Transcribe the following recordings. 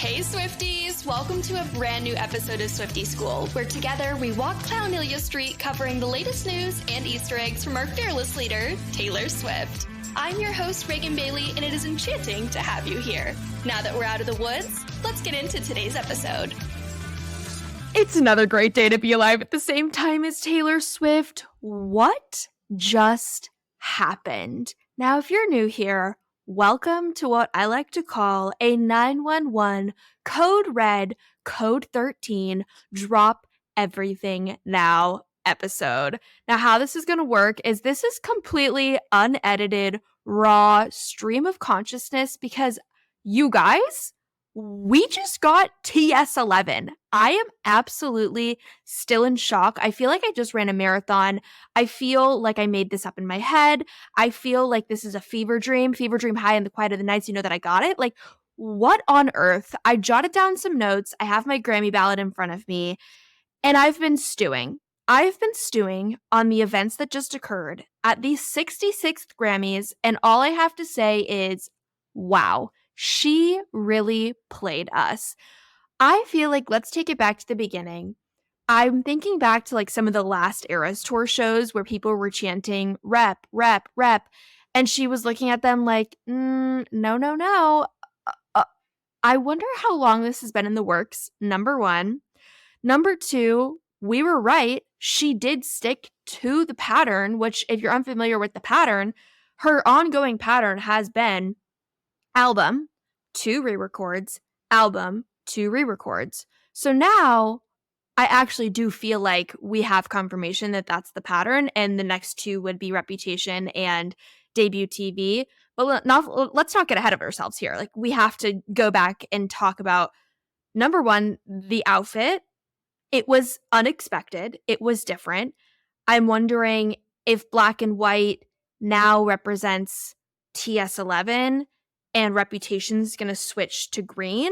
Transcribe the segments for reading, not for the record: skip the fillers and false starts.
Hey Swifties! Welcome to a brand new episode of Swiftie School, where together we walk Clownelia Street covering the latest news and Easter eggs from our fearless leader, Taylor Swift. I'm your host, Reagan Bailey, and it is enchanting to have you here. Now that we're out of the woods, let's get into today's episode. It's another great day to be alive at the same time as Taylor Swift. What just happened? Now, if you're new here, welcome to what I like to call a 911 code red, code 13, drop everything now episode. Now, how this is going to work is this is completely unedited, raw stream of consciousness because you guys, we just got TS11. I am absolutely still in shock. I feel like I just ran a marathon. I feel like I made this up in my head. I feel like this is a fever dream high in the quiet of the nights. You know that I got it. Like, what on earth? I jotted down some notes. I have my Grammy ballot in front of me, and I've been stewing. I've been stewing on the events that just occurred at the 66th Grammys, and all I have to say is, wow. She really played us. I feel like let's take it back to the beginning. I'm thinking back to like some of the last Eras Tour shows where people were chanting rep, rep, rep. And she was looking at them like, no, no, no. I wonder how long this has been in the works, number one. Number two, we were right. She did stick to the pattern, which if you're unfamiliar with the pattern, her ongoing pattern has been album, 2 re-records, album, 2 re-records. So now I actually do feel like we have confirmation that that's the pattern, and the next 2 would be Reputation and Debut TV. But let's not get ahead of ourselves here. Like, we have to go back and talk about, number one, the outfit. It was unexpected. It was different. I'm wondering if black and white now represents TS11 and Reputation's going to switch to green.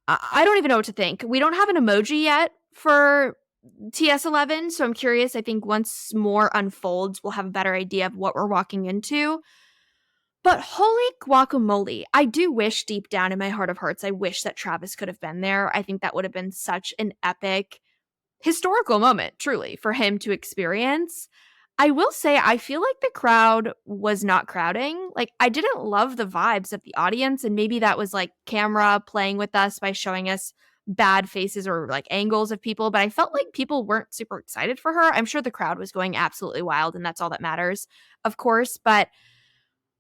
I don't even know what to think. We don't have an emoji yet for TS11, so I'm curious. I think once more unfolds, we'll have a better idea of what we're walking into. But holy guacamole, I do wish deep down in my heart of hearts, I wish that Travis could have been there. I think that would have been such an epic, historical moment, truly, for him to experience. I will say, I feel like the crowd was not crowding. Like, I didn't love the vibes of the audience, and maybe that was like camera playing with us by showing us bad faces or like angles of people, but I felt like people weren't super excited for her. I'm sure the crowd was going absolutely wild, and that's all that matters, of course. But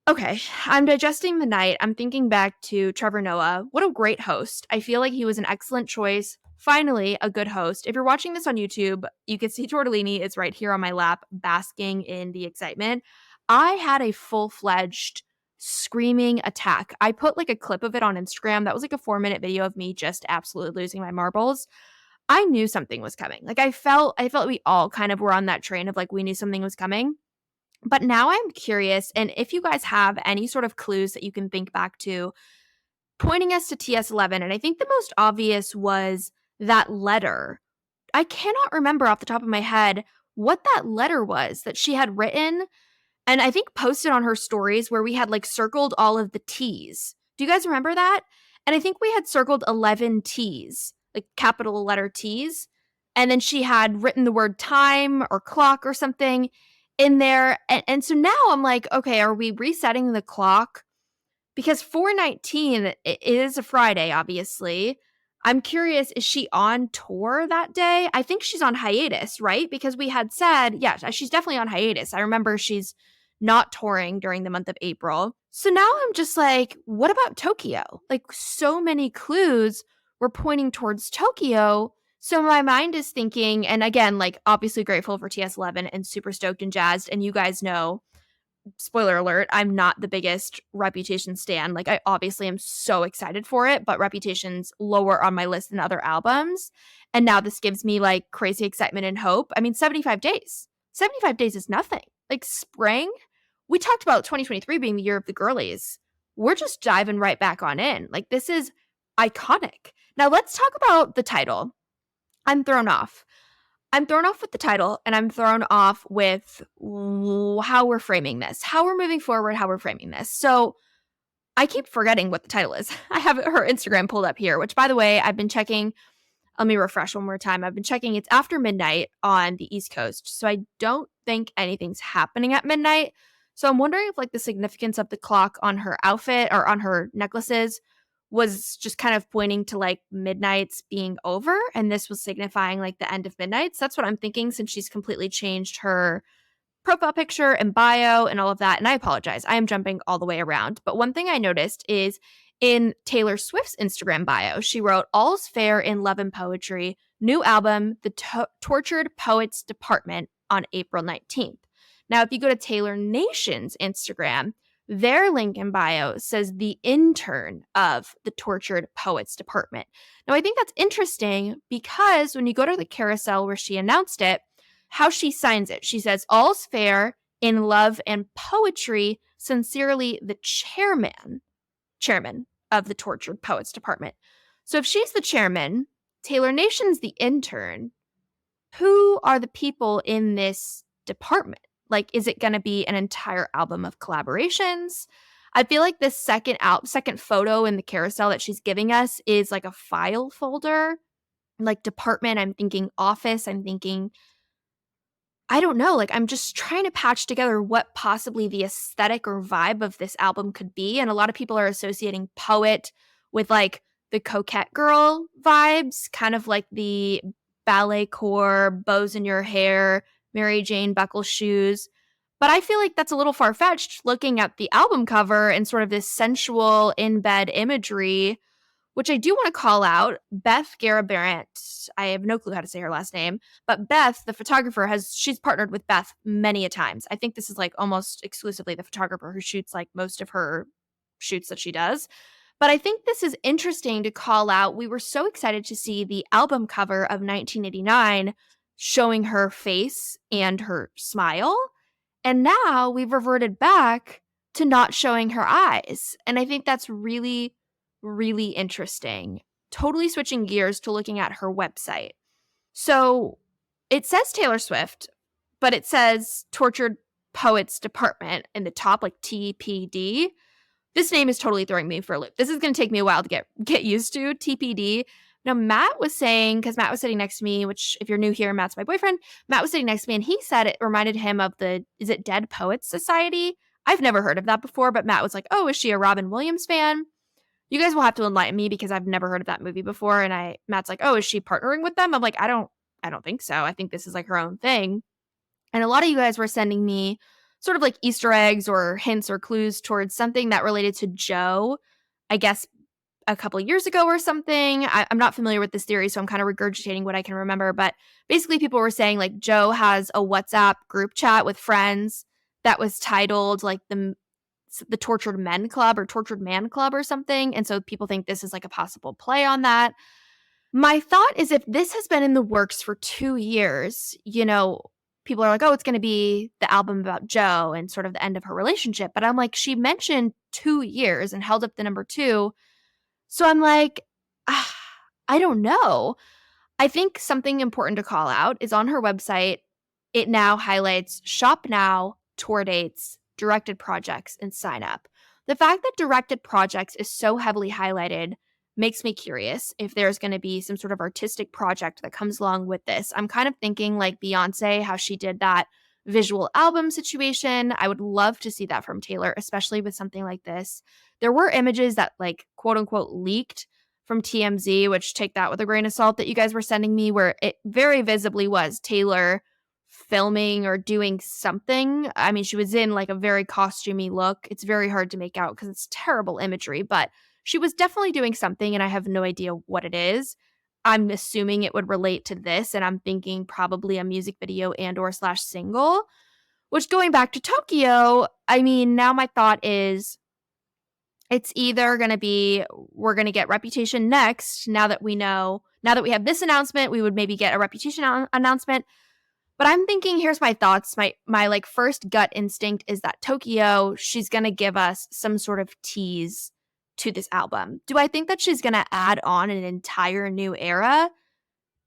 okay, I'm digesting the night. I'm thinking back to Trevor Noah. What a great host. I feel like he was an excellent choice. Finally, a good host. If you're watching this on YouTube, you can see Tortellini is right here on my lap, basking in the excitement. I had a full-fledged screaming attack. I put like a clip of it on Instagram. That was like a 4-minute video of me just absolutely losing my marbles. I knew something was coming. Like, I felt we all kind of were on that train of like, we knew something was coming. But now I'm curious, and if you guys have any sort of clues that you can think back to, pointing us to TS11, and I think the most obvious was that letter. I cannot remember off the top of my head what that letter was that she had written, and I think posted on her stories where we had like circled all of the T's. Do you guys remember that? And I think we had circled 11 T's, like capital letter T's, and then she had written the word time or clock or something in there. And so now I'm like, okay, are we resetting the clock? Because 4/19 is a Friday, obviously. I'm curious, is she on tour that day? I think she's on hiatus, right? Because we had said, yeah, she's definitely on hiatus. I remember she's not touring during the month of April. So now I'm just like, what about Tokyo? Like, so many clues were pointing towards Tokyo. So my mind is thinking, and again, like, obviously grateful for TS11 and super stoked and jazzed. And you guys know, spoiler alert, I'm not the biggest Reputation stan. Like, I obviously am so excited for it, but Reputation's lower on my list than other albums. And now this gives me like crazy excitement and hope. I mean, 75 days. 75 days is nothing. Like, spring, we talked about 2023 being the year of the girlies. We're just diving right back on in. Like, this is iconic. Now let's talk about the title. I'm thrown off. I'm thrown off with the title, and I'm thrown off with how we're framing this, how we're moving forward, how we're framing this. So I keep forgetting what the title is. I have her Instagram pulled up here, which, by the way, I've been checking. Let me refresh one more time. I've been checking. It's after midnight on the East Coast, so I don't think anything's happening at midnight. So I'm wondering if, like, the significance of the clock on her outfit or on her necklaces was just kind of pointing to, like, midnights being over, and this was signifying, like, the end of midnights. That's what I'm thinking, since she's completely changed her profile picture and bio and all of that. And I apologize. I am jumping all the way around. But one thing I noticed is in Taylor Swift's Instagram bio, she wrote, "All's fair in love and poetry. New album, The Tortured Poets Department," on April 19th. Now, if you go to Taylor Nation's Instagram, their link in bio says the intern of the Tortured Poets Department. Now, I think that's interesting because when you go to the carousel where she announced it, how she signs it, she says, "All's fair in love and poetry. Sincerely, the chairman of the Tortured Poets Department." So if she's the chairman, Taylor Nation's the intern, who are the people in this department? Like, is it going to be an entire album of collaborations? I feel like this second photo in the carousel that she's giving us is like a file folder. Like department, I'm thinking office, I'm thinking, I don't know, like, I'm just trying to patch together what possibly the aesthetic or vibe of this album could be, and a lot of people are associating poet with, like, the coquette girl vibes, kind of like the ballet core, bows in your hair, Mary Jane buckle shoes, but I feel like that's a little far-fetched looking at the album cover and sort of this sensual in-bed imagery, which I do want to call out. Beth Garabariant, I have no clue how to say her last name, but Beth, the photographer, she's partnered with Beth many a times. I think this is like almost exclusively the photographer who shoots like most of her shoots that she does. But I think this is interesting to call out. We were so excited to see the album cover of 1989 showing her face and her smile. And now we've reverted back to not showing her eyes. And I think that's really, really interesting. Totally switching gears to looking at her website. So it says Taylor Swift, but it says Tortured Poets Department in the top, like TPD. This name is totally throwing me for a loop. This is going to take me a while to get used to, TPD. Now, Matt was saying, because Matt was sitting next to me, which if you're new here, Matt's my boyfriend. Matt was sitting next to me and he said it reminded him of is it Dead Poets Society? I've never heard of that before, but Matt was like, "Oh, is she a Robin Williams fan?" You guys will have to enlighten me because I've never heard of that movie before. And Matt's like, "Oh, is she partnering with them?" I'm like, I don't think so. I think this is like her own thing. And a lot of you guys were sending me sort of like Easter eggs or hints or clues towards something that related to Joe, I guess a couple years ago or something. I'm not familiar with this theory, so I'm kind of regurgitating what I can remember. But basically people were saying like Joe has a WhatsApp group chat with friends that was titled like the Tortured Men Club or Tortured Man Club or something. And so people think this is like a possible play on that. My thought is if this has been in the works for 2 years, people are like, "Oh, it's going to be the album about Joe and sort of the end of her relationship." But I'm like, she mentioned 2 years and held up the number 2. So I'm like, I don't know. I think something important to call out is on her website, it now highlights shop now, tour dates, directed projects, and sign up. The fact that directed projects is so heavily highlighted makes me curious if there's going to be some sort of artistic project that comes along with this. I'm kind of thinking like Beyonce, how she did that visual album situation. I would love to see that from Taylor, especially with something like this. There were images that like quote unquote leaked from TMZ, which take that with a grain of salt, that you guys were sending me, where it very visibly was Taylor filming or doing something. I mean, she was in like a very costumey look. It's very hard to make out because it's terrible imagery, but she was definitely doing something and I have no idea what it is. I'm assuming it would relate to this, and I'm thinking probably a music video and or / single, which, going back to Tokyo, I mean, now my thought is it's either going to be we're going to get Reputation next. Now that we have this announcement, we would maybe get a Reputation announcement. But I'm thinking, here's my thoughts. My like first gut instinct is that Tokyo, she's going to give us some sort of tease to this album. Do I think that she's going to add on an entire new era?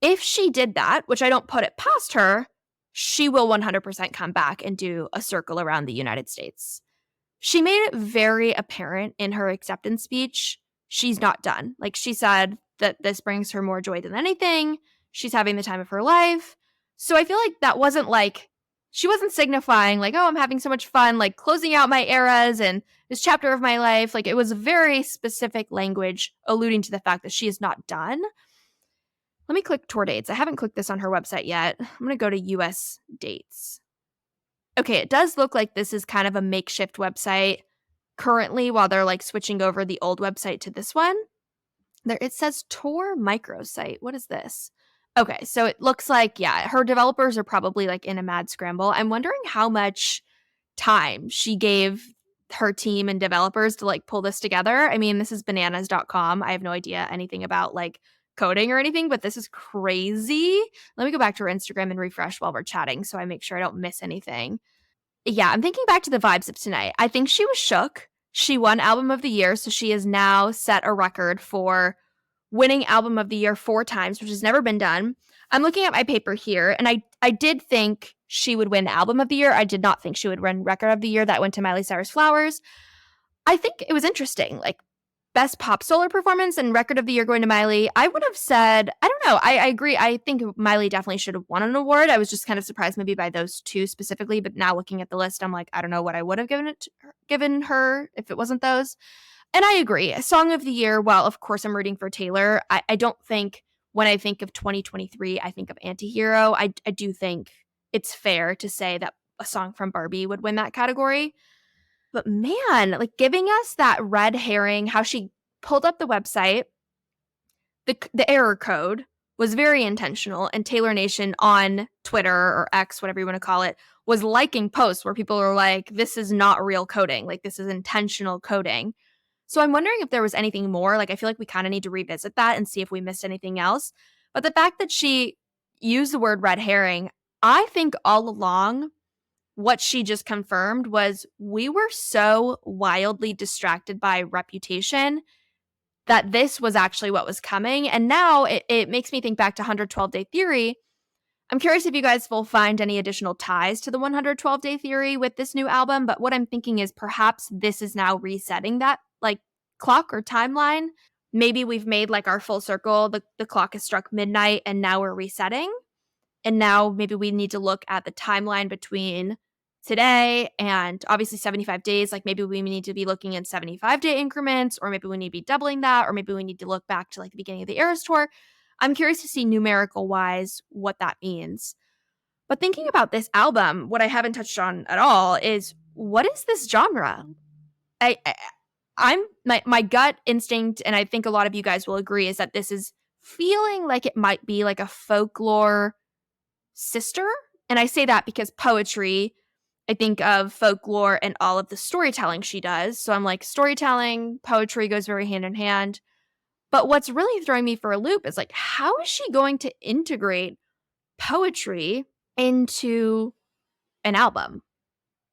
If she did that, which I don't put it past her, she will 100% come back and do a circle around the United States. she made it very apparent in her acceptance speech she's not done. Like, she said that this brings her more joy than anything. She's having the time of her life. So I feel like that wasn't like, she wasn't signifying like, oh, I'm having so much fun, like closing out my eras and this chapter of my life. Like, it was very specific language alluding to the fact that she is not done. Let me click tour dates. I haven't clicked this on her website yet. I'm going to go to US dates. Okay, it does look like this is kind of a makeshift website currently while they're like switching over the old website to this one. There it says tour microsite. What is this? Okay, so it looks like, yeah, her developers are probably like in a mad scramble. I'm wondering how much time she gave her team and developers to like pull this together. I mean, this is bananas.com. I have no idea anything about like coding or anything, but this is crazy. Let me go back to her Instagram and refresh while we're chatting so I make sure I don't miss anything. Yeah, I'm thinking back to the vibes of tonight. I think she was shook. She won Album of the Year, so she has now set a record for winning Album of the Year 4 times, which has never been done. I'm looking at my paper here, and I did think she would win Album of the Year. I did not think she would win Record of the Year. That went to Miley Cyrus Flowers. I think it was interesting. Like, Best Pop Solo Performance and Record of the Year going to Miley. I would have said, I don't know. I agree. I think Miley definitely should have won an award. I was just kind of surprised maybe by those two specifically. But now looking at the list, I'm like, I don't know what I would have given her if it wasn't those. And I agree. Song of the Year, well, of course, I'm rooting for Taylor. I don't think when I think of 2023, I think of Antihero. I do think it's fair to say that a song from Barbie would win that category. But man, like giving us that red herring, how she pulled up the website, the error code was very intentional. And Taylor Nation on Twitter or X, whatever you want to call it, was liking posts where people are like, this is not real coding. Like, this is intentional coding. So I'm wondering if there was anything more. Like, I feel like we kind of need to revisit that and see if we missed anything else. But the fact that she used the word red herring, I think all along, what she just confirmed was we were so wildly distracted by Reputation that this was actually what was coming. And now it makes me think back to 112 Day Theory. I'm curious if you guys will find any additional ties to the 112 Day Theory with this new album. But what I'm thinking is perhaps this is now resetting that like clock or timeline. Maybe we've made like our full circle. The clock has struck midnight and now we're resetting. And now maybe we need to look at the timeline between today and obviously 75 days. Like, maybe we need to be looking in 75-day increments, or maybe we need to be doubling that, or maybe we need to look back to like the beginning of the Eras Tour. I'm curious to see numerical wise what that means. But thinking about this album, what I haven't touched on at all is, what is this genre? I'm my gut instinct, and I think a lot of you guys will agree, is that this is feeling like it might be like a folklore sister. And I say that because poetry, I think of folklore and all of the storytelling she does. So I'm like, storytelling, poetry goes very hand in hand. But what's really throwing me for a loop is like, how is she going to integrate poetry into an album?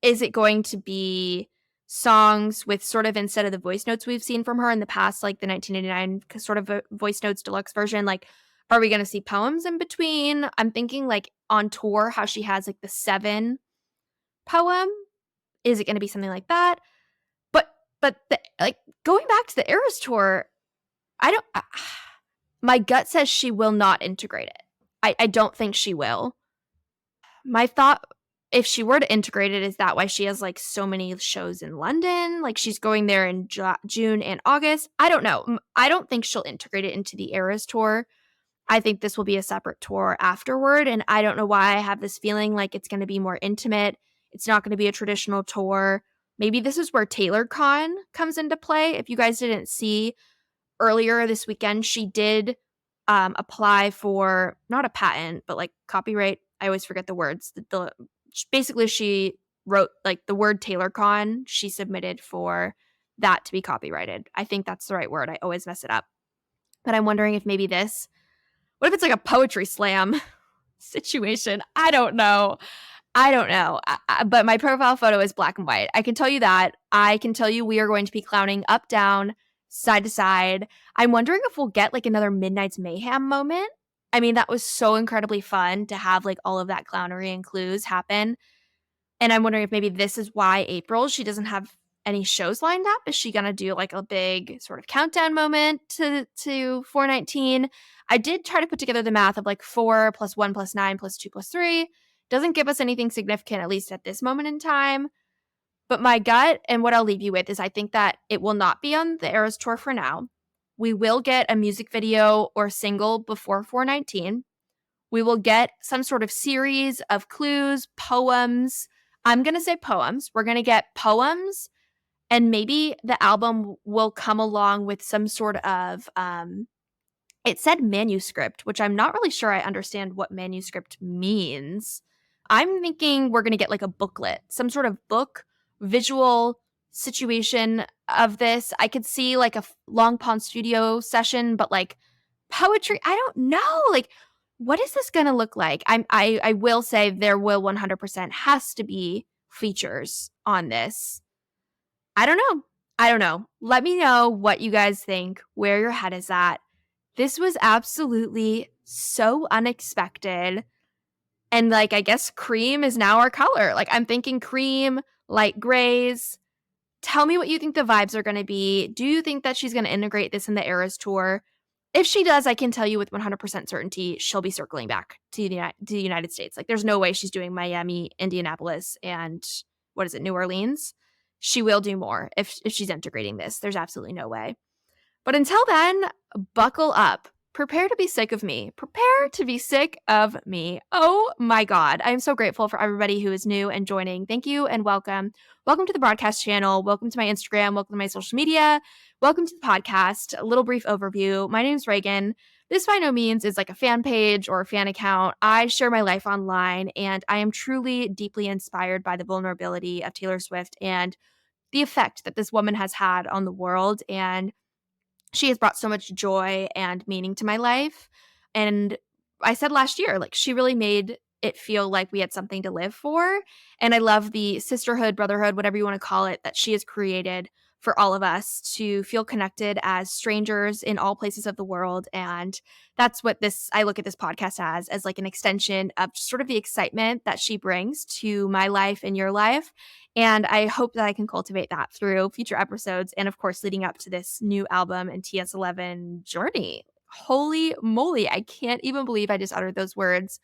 Is it going to be songs with sort of, instead of the voice notes we've seen from her in the past, like the 1989 sort of voice notes deluxe version, like, are we going to see poems in between? I'm thinking like on tour, how she has like the 7 poem. Is it going to be something like that? But like going back to the Eras Tour, my gut says she will not integrate it. I don't think she will. My thought, if she were to integrate it, is that why she has like so many shows in London? Like, she's going there in June and August. I don't know. I don't think she'll integrate it into the Eras Tour. I think this will be a separate tour afterward. And I don't know why I have this feeling like it's going to be more intimate. It's not going to be a traditional tour. Maybe this is where TaylorCon comes into play. If you guys didn't see, earlier this weekend, she did apply for not a patent, but like copyright. I always forget the words. Basically, she wrote like the word TaylorCon. She submitted for that to be copyrighted. I think that's the right word. I always mess it up. But I'm wondering if maybe this, what if it's like a poetry slam situation? I don't know. But my profile photo is black and white. I can tell you that. I can tell you we are going to be clowning up, down, side to side. I'm wondering if we'll get like another Midnight's Mayhem moment. I mean, that was so incredibly fun to have like all of that clownery and clues happen. And I'm wondering if maybe this is why April, she doesn't have any shows lined up? Is she going to do like a big sort of countdown moment to 419? I did try to put together the math of like 4 plus 1 plus 9 plus 2 plus 3. Doesn't give us anything significant, at least at this moment in time. But my gut and what I'll leave you with is I think that it will not be on the Eras Tour for now. We will get a music video or single before 419. We will get some sort of series of clues, poems. I'm going to say poems. We're going to get poems, and maybe the album will come along with some sort of, it said manuscript, which I'm not really sure I understand what manuscript means. I'm thinking we're going to get like a booklet, some sort of book, visual situation of this. I could see like a Long Pond studio session, but like poetry, I don't know. Like, what is this going to look like? I will say there will 100% has to be features on this. I don't know. Let me know what you guys think, where your head is at. This was absolutely so unexpected. And like, I guess cream is now our color. Like, I'm thinking cream, light grays. Tell me what you think the vibes are going to be. Do you think that she's going to integrate this in the Eras Tour? If she does, I can tell you with 100% certainty she'll be circling back to the United States. Like, there's no way she's doing Miami, Indianapolis, and New Orleans. She will do more if she's integrating this. There's absolutely no way. But until then, buckle up. Prepare to be sick of me. Prepare to be sick of me. Oh my God. I'm so grateful for everybody who is new and joining. Thank you and welcome. Welcome to the broadcast channel. Welcome to my Instagram. Welcome to my social media. Welcome to the podcast. A little brief overview. My name's Reagan. This by no means is like a fan page or a fan account. I share my life online, and I am truly deeply inspired by the vulnerability of Taylor Swift and the effect that this woman has had on the world. And she has brought so much joy and meaning to my life. And I said last year, like, she really made it feel like we had something to live for. And I love the sisterhood, brotherhood, whatever you want to call it, that she has created for all of us to feel connected as strangers in all places of the world. And that's what I look at this podcast as like an extension of sort of the excitement that she brings to my life and your life. And I hope that I can cultivate that through future episodes and, of course, leading up to this new album and TS11 journey. Holy moly, I can't even believe I just uttered those words.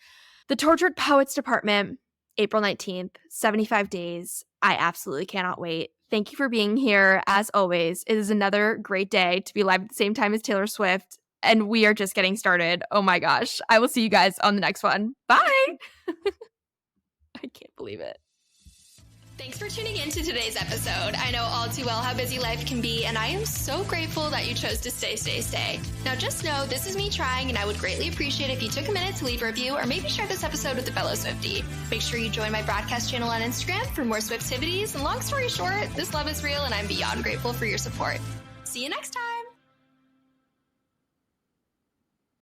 The Tortured Poets Department, April 19th, 75 days. I absolutely cannot wait. Thank you for being here. As always, it is another great day to be live at the same time as Taylor Swift, and we are just getting started. Oh my gosh. I will see you guys on the next one. Bye. I can't believe it. Thanks for tuning in to today's episode. I know all too well how busy life can be, and I am so grateful that you chose to stay. Now just know this is me trying, and I would greatly appreciate if you took a minute to leave a review or maybe share this episode with a fellow Swiftie. Make sure you join my broadcast channel on Instagram for more Swiftivities, and long story short, this love is real, and I'm beyond grateful for your support. See you next time.